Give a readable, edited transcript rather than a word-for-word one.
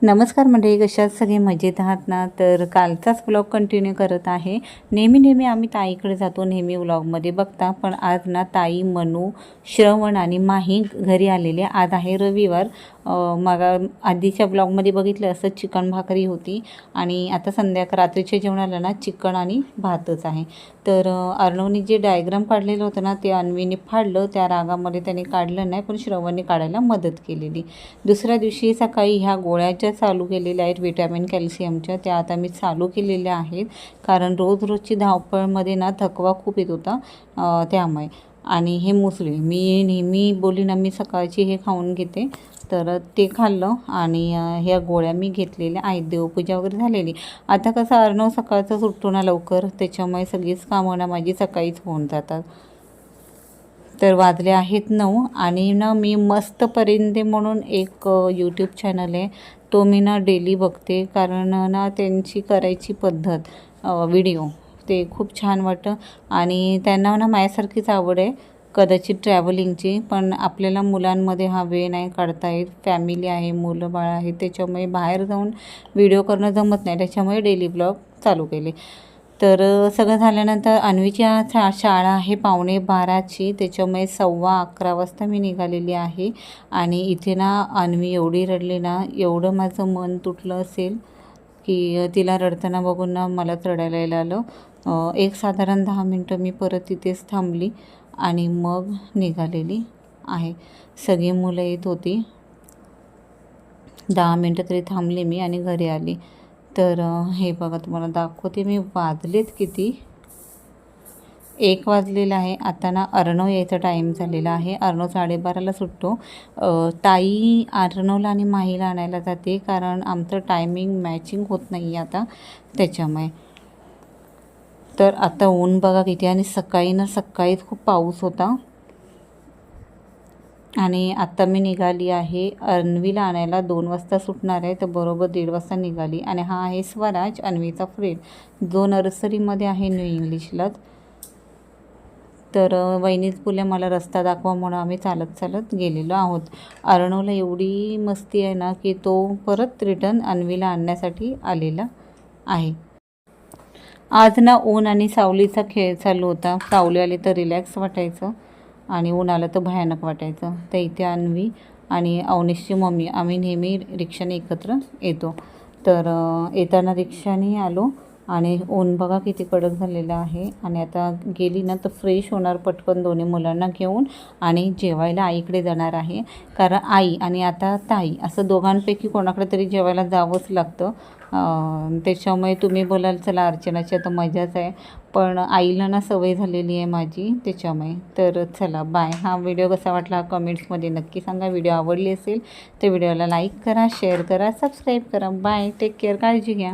नमस्कार मंडळी, कशात सगळे मजेत आहात ना? तर कालचाच व्लॉग कंटिन्यू करत आहे. नेहमी आम्ही ताईकडे जातो नेहमी व्लॉगमध्ये बघता, पण आज ना ताई, मनू, श्रवण आणि माही घरी आलेले. आज आहे रविवार. मग आधीच्या ब्लॉगमध्ये बघितलं असं चिकन भाकरी होती आणि आता रात्रीच्या जेवणाला ना चिकन आणि भातच आहे. तर अर्णवने जे डायग्राम काढलेलं होतं ना ते अन्वीने फाडलं. त्या रागामध्ये त्याने काढलं नाही, पण श्रवणने काढायला मदत केलेली. दुसऱ्या दिवशी सकाळी ह्या गोळ्या ज्या चालू केलेल्या आहेत विटॅमिन कॅल्शियमच्या, त्या आता मी चालू केलेल्या आहेत. कारण रोजची धावपळमध्ये ना थकवा खूप येत होता त्यामुळे. आणि हे मुसली मी नेहमी बोली ना मी सकाळची हे खाऊन घेते, तर ते खाल्लं आणि ह्या गोळ्या मी घेतलेल्या आहेत. देवपूजा वगैरे झालेली. आता कसं अर्णव सकाळचं सुटतो ना लवकर, त्याच्यामुळे सगळीच कामं ना माझी सकाळीच होऊन जातात. तर वाजले आहेत 9 आणि ना मी मस्त परिंदे म्हणून एक यूट्यूब चॅनल आहे, तो मी ना डेली बघते. कारण ना त्यांची करायची पद्धत व्हिडिओ ते खूप छान वाटतं आणि त्यांना ना माझ्यासारखीच आवड आहे कदाचित ट्रॅव्हलिंगची. पण आपल्याला मुलांमध्ये हा वेळ नाही काढता येत, फॅमिली आहे, मुलं बाळ आहे, त्याच्यामुळे बाहेर जाऊन व्हिडिओ करणं जमत नाही. त्याच्यामुळे डेली ब्लॉग चालू केले. तर सगळं झाल्यानंतर अन्वीची शाळा आहे 11:15ची, त्याच्यामुळे 11:15 वाजता मी निघालेली आहे. आणि इथे ना अन्वी एवढी रडली ना, एवढं माझं मन तुटलं असेल की तिला रडताना बघून ना मलाच रडायला यायला आलं. एक साधारण 10 मिनटं मी परत तिथेच थांबली आणि मग निघालेली आहे. सगळी मुलं येत होती. 10 मिनटं तरी थांबली मी आणि घरी आली. तर हे बघा तुम्हाला दाखवते मी. वाजलेत किती, 1 वाजलेला आहे. आता ना अर्णव यायचा टाईम झालेला आहे. अर्णव 12:30ला सुटतो. ताई अर्णवला आणि माहीला आणायला जाते, कारण आमचं टायमिंग मॅचिंग होत नाही आता, त्याच्यामुळे. तर आता ऊन बघा किती, आणि सकाळीच खूप पाऊस होता. आणि आत्ता मी निघाली आहे अन्वीला आणायला. 2 वाजता सुटणार आहे, तर बरोबर 1:30 वाजता निघाली. आणि हा आहे स्वराज, अन्वीचा फ्रेंड, जो नर्सरीमध्ये आहे न्यू इंग्लिशलाच. तर वहिनीच बोलल्या मला रस्ता दाखवा, म्हणून आम्ही चालत गेलेलो आहोत. अर्णवला एवढी मस्ती आहे ना की तो परत रिटर्न अन्वीला आणण्यासाठी आलेला आहे. आज ना ऊन आणि सावलीचा खेळ चालू होता. सावली आली तर रिलॅक्स वाटायचं आणि ऊन आलं तर भयानक वाटायचं. तर इथे अन्वी आणि अवनीशची मम्मी आम्ही नेहमी रिक्षाने एकत्र येतो. तर येताना रिक्षाने आलो आणि ऊन बघा किती कडक झालेलं आहे. आणि आता गेली ना तर फ्रेश होणार पटकन दोन्ही मुलांना घेऊन आणि जेवायला आईकडे जाणार आहे. कारण आई आणि आता ताई असं दोघांपैकी कोणाकडे तरी जेवायला जावंच लागतं. त्याच्यामुळे तुम्ही बोलाल चला अर्चनाची आता मजाच आहे, पण आईला ना सवय झालेली आहे माझी, त्याच्यामुळे. तर चला बाय. हा व्हिडिओ कसा वाटला कमेंट्समध्ये नक्की सांगा. व्हिडिओ आवडली असेल तर व्हिडिओला लाईक करा, शेअर करा, सबस्क्राईब करा. बाय, टेक केअर, काळजी घ्या.